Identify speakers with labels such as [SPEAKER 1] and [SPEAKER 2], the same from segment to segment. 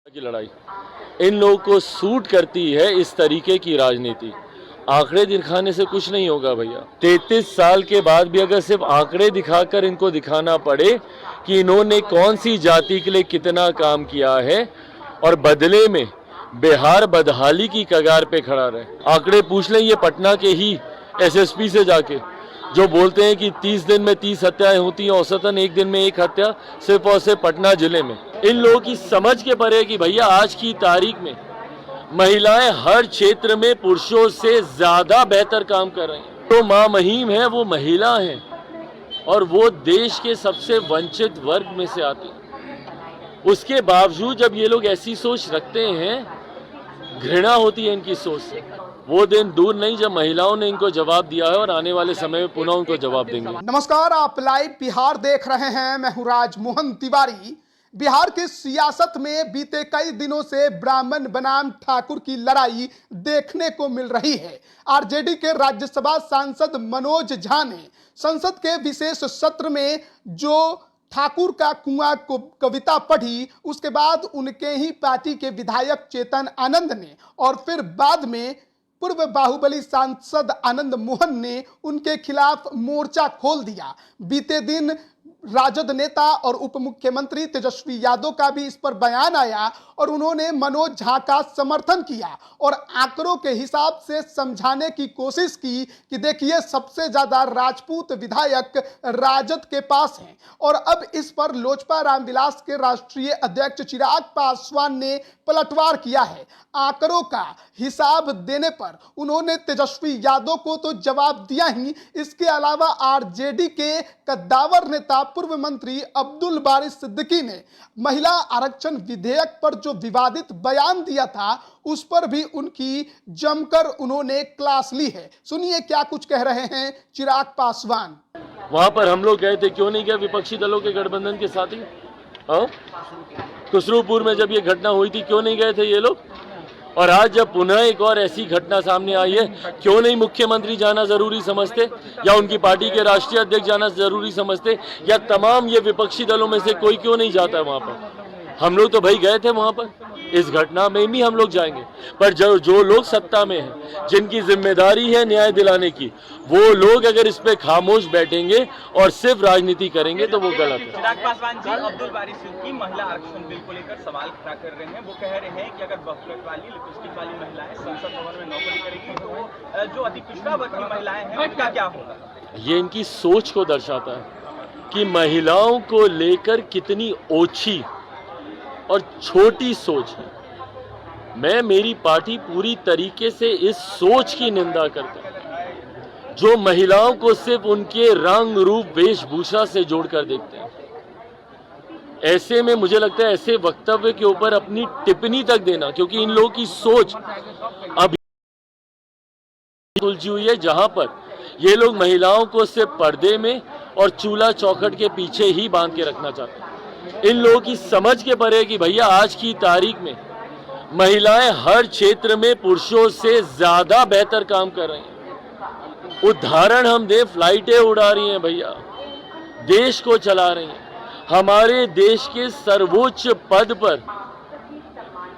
[SPEAKER 1] की लड़ाई इन लोगों को सूट करती है। इस तरीके की राजनीति आंकड़े दिखाने से कुछ नहीं होगा भैया। 33 साल के बाद भी अगर सिर्फ आंकड़े दिखाकर इनको दिखाना पड़े कि इन्होंने कौन सी जाति के लिए कितना काम किया है और बदले में बिहार बदहाली की कगार पे खड़ा रहे। आंकड़े पूछ लें ये पटना के ही एसएसपी से जाके, जो बोलते हैं कि 30 दिन में 30 हत्याएं होती हैं, औसतन एक दिन में एक हत्या सिर्फ और सिर्फ पटना जिले में। इन लोगों की समझ के परे कि भैया आज की तारीख में महिलाएं हर क्षेत्र में पुरुषों से ज्यादा बेहतर काम कर रही हैं। तो मां मुहिम है वो महिला हैं और वो देश के सबसे वंचित वर्ग में से आती हैं। उसके बावजूद जब ये लोग ऐसी सोच रखते हैं, घृणा होती है इनकी सोच से। वो दिन दूर नहीं जब महिलाओं ने इनको जवाब दिया है और आने वाले समय में पुनः उनको जवाब देंगे।
[SPEAKER 2] नमस्कार, आप लाइव बिहार देख रहे हैं। मैं हूं राजमोहन तिवारी। बिहार की सियासत में बीते कई दिनों से ब्राह्मण बनाम ठाकुर की लड़ाई देखने को मिल रही है। आरजेडी के राज्यसभा सांसद मनोज झा ने संसद के विशेष सत्र में जो ठाकुर का कुआं को कविता पढ़ी, उसके बाद उनके ही पार्टी के विधायक चेतन आनंद ने और फिर बाद में पूर्व बाहुबली सांसद आनंद मोहन ने उनके खिलाफ मोर्चा खोल दिया। बीते दिन राजद नेता और उप मुख्यमंत्री तेजस्वी यादव का भी इस पर बयान आया और उन्होंने मनोज झा का समर्थन किया और आंकड़ों के हिसाब से समझाने की कोशिश की कि देखिए सबसे ज्यादा राजपूत विधायक राजद के पास हैं। और अब इस पर लोजपा रामविलास के राष्ट्रीय अध्यक्ष चिराग पासवान ने पलटवार किया है। आंकड़ों का हिसाब देने पर उन्होंने तेजस्वी यादव को तो जवाब दिया ही, इसके अलावा आरजेडी के कद्दावर नेता पूर्व मंत्री अब्दुल बारी सिद्दीकी ने महिला आरक्षण विधेयक पर जो विवादित बयान दिया था उस पर भी उनकी जमकर उन्होंने क्लास ली है। सुनिए क्या कुछ कह रहे हैं चिराग पासवान।
[SPEAKER 1] वहां पर हम लोग गए थे, क्यों नहीं गए विपक्षी दलों के गठबंधन के साथ ही? खुसरूपुर में जब ये घटना हुई थी क्यों नहीं गए थे ये लोग? और आज जब पुनः एक और ऐसी घटना सामने आई है, क्यों नहीं मुख्यमंत्री जाना जरूरी समझते, या उनकी पार्टी के राष्ट्रीय अध्यक्ष जाना जरूरी समझते, या तमाम ये विपक्षी दलों में से कोई क्यों नहीं जाता है वहां पर? हम लोग तो भाई गए थे वहां पर, इस घटना में भी हम लोग जाएंगे। पर जो लोग सत्ता में हैं, जिनकी जिम्मेदारी है न्याय दिलाने की, वो लोग अगर इस पे खामोश बैठेंगे और सिर्फ राजनीति करेंगे तो वो गलत है।
[SPEAKER 3] चिराग पासवान जी अब्दुल बारी सिद्दीकी महिला आरक्षण बिल को लेकर सवाल खड़ा कर रहे हैं। वो कह रहे हैं कि अगर बहुकट वाली लिपस्टिक वाली महिलाएं संसद भवन में नौकरी करेगी तो जो अति पिछड़ा वर्ग की महिलाएं हैं उनका क्या होगा?
[SPEAKER 1] ये इनकी सोच को दर्शाता है कि महिलाओं को लेकर कितनी ओछी और छोटी सोच है। मेरी पार्टी पूरी तरीके से इस सोच की निंदा करता है जो महिलाओं को सिर्फ उनके रंग रूप वेशभूषा से जोड़कर देखते हैं। ऐसे में मुझे लगता है ऐसे वक्तव्य के ऊपर अपनी टिप्पणी तक देना, क्योंकि इन लोगों की सोच अभी उलझी हुई है, जहां पर ये लोग महिलाओं को सिर्फ पर्दे में और चूल्हा चौखट के पीछे ही बांध के रखना चाहते हैं। इन लोगों की समझ के परे कि भैया आज की तारीख में महिलाएं हर क्षेत्र में पुरुषों से ज्यादा बेहतर काम कर रही हैं। उदाहरण हम दे, फ्लाइटें उड़ा रही हैं भैया, देश को चला रही हैं। हमारे देश के सर्वोच्च पद पर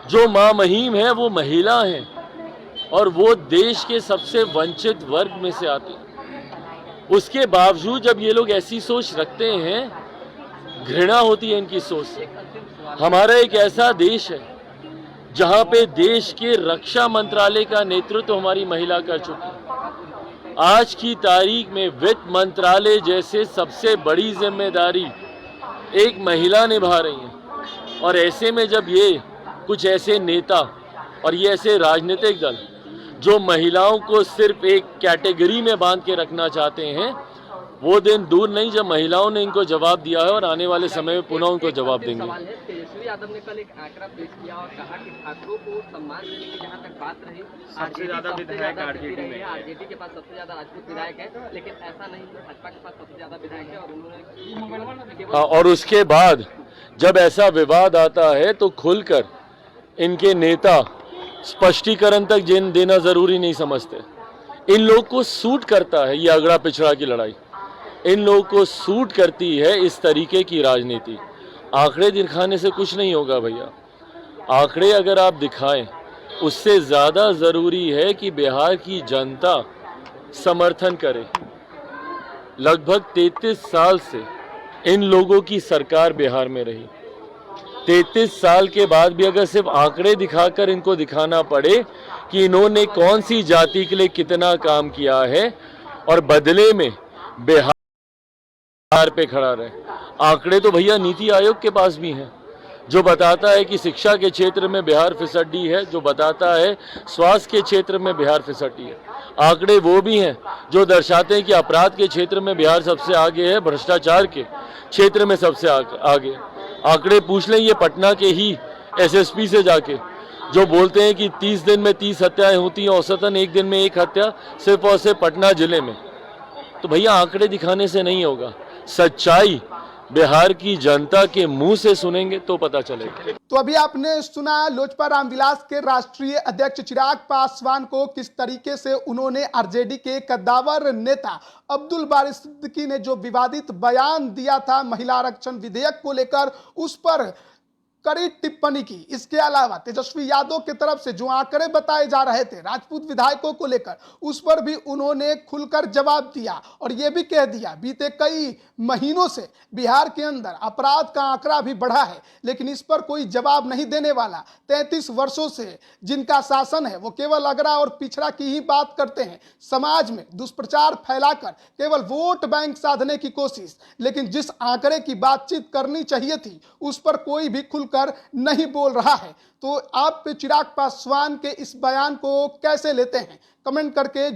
[SPEAKER 1] जो मां मुहिम है वो महिला हैं और वो देश के सबसे वंचित वर्ग में से आती हैं। उसके बावजूद जब ये लोग ऐसी सोच रखते हैं, घृणा होती है इनकी सोच से। हमारा एक ऐसा देश है जहां पे देश के रक्षा मंत्रालय का नेतृत्व हमारी महिला कर चुकी है। आज की तारीख में वित्त मंत्रालय जैसे सबसे बड़ी जिम्मेदारी एक महिला निभा रही है। और ऐसे में जब ये कुछ ऐसे नेता और ये ऐसे राजनीतिक दल जो महिलाओं को सिर्फ एक कैटेगरी में बांध के रखना चाहते हैं, वो दिन दूर नहीं जब महिलाओं ने इनको जवाब दिया है और आने वाले समय में पुनः उनको जवाब देंगे।
[SPEAKER 4] तेजस्वी यादव ने कल एक आंकड़ा पेश किया और कहा कि ठाकुरों को सम्मान देने की जहां तक बात रही, सबसे ज्यादा विधायक आरजेडी के पास सबसे ज्यादा राजपूत विधायक है, लेकिन ऐसा नहीं है, भाजपा के पास सबसे ज्यादा विधायक है। और उन्होंने
[SPEAKER 1] और उसके बाद जब ऐसा विवाद आता है तो खुलकर इनके नेता स्पष्टीकरण तक देना जरूरी नहीं समझते। इन लोग को सूट करता है ये अगड़ा पिछड़ा की लड़ाई, इन लोगों को सूट करती है इस तरीके की राजनीति। आंकड़े दिखाने से कुछ नहीं होगा भैया। आंकड़े अगर आप दिखाएं, उससे ज़्यादा ज़रूरी है कि बिहार की जनता समर्थन करे। लगभग 33 साल से इन लोगों की सरकार बिहार में रही। 33 साल के बाद भी अगर सिर्फ आंकड़े दिखाकर इनको दिखाना पड़े कि इन्होंने कौन सी जाति के लिए कितना काम किया है और बदले में बिहार पे खड़ा रहे। आंकड़े तो भैया नीति आयोग के पास भी हैं, जो बताता है कि शिक्षा के क्षेत्र में बिहार फिसड्डी है, जो बताता है स्वास्थ्य के क्षेत्र में बिहार फिसड्डी है। आंकड़े वो भी हैं जो दर्शाते हैं कि अपराध के क्षेत्र में बिहार सबसे आगे है, भ्रष्टाचार के क्षेत्र में सबसे आगे। आंकड़े पूछ लें ये पटना के ही एसएसपी से जाके, जो बोलते हैं कि 30 दिन में 30 हत्याएं होती हैं, औसतन एक दिन में एक हत्या सिर्फ और सिर्फ पटना जिले में। तो भैया आंकड़े दिखाने से नहीं होगा, सच्चाई बिहार की जनता के मुंह से सुनेंगे तो पता चलेगा।
[SPEAKER 2] तो अभी आपने सुना लोजपा रामविलास के राष्ट्रीय अध्यक्ष चिराग पासवान को किस तरीके से उन्होंने आरजेडी के कद्दावर नेता अब्दुल बारी सिद्दीकी ने जो विवादित बयान दिया था महिला आरक्षण विधेयक को लेकर, उस पर कड़ी टिप्पणी की। इसके अलावा तेजस्वी यादव की तरफ से जो आंकड़े बताए जा रहे थे राजपूत विधायकों को लेकर, उस पर भी उन्होंने खुलकर जवाब दिया और यह भी कह दिया बीते कई महीनों से बिहार के अंदर अपराध का आंकड़ा भी बढ़ा है, लेकिन इस पर कोई जवाब नहीं देने वाला। 33 वर्षों से जिनका शासन है वो केवल अगड़ा और पिछड़ा की ही बात करते हैं, समाज में दुष्प्रचार फैलाकर केवल वोट बैंक साधने की कोशिश। लेकिन जिस आंकड़े की बातचीत करनी चाहिए थी उस पर कोई भी खुलकर नहीं बोल रहा है। तो आप चिराग पासवान के इस बयान को कैसे लेते हैं, कमेंट करके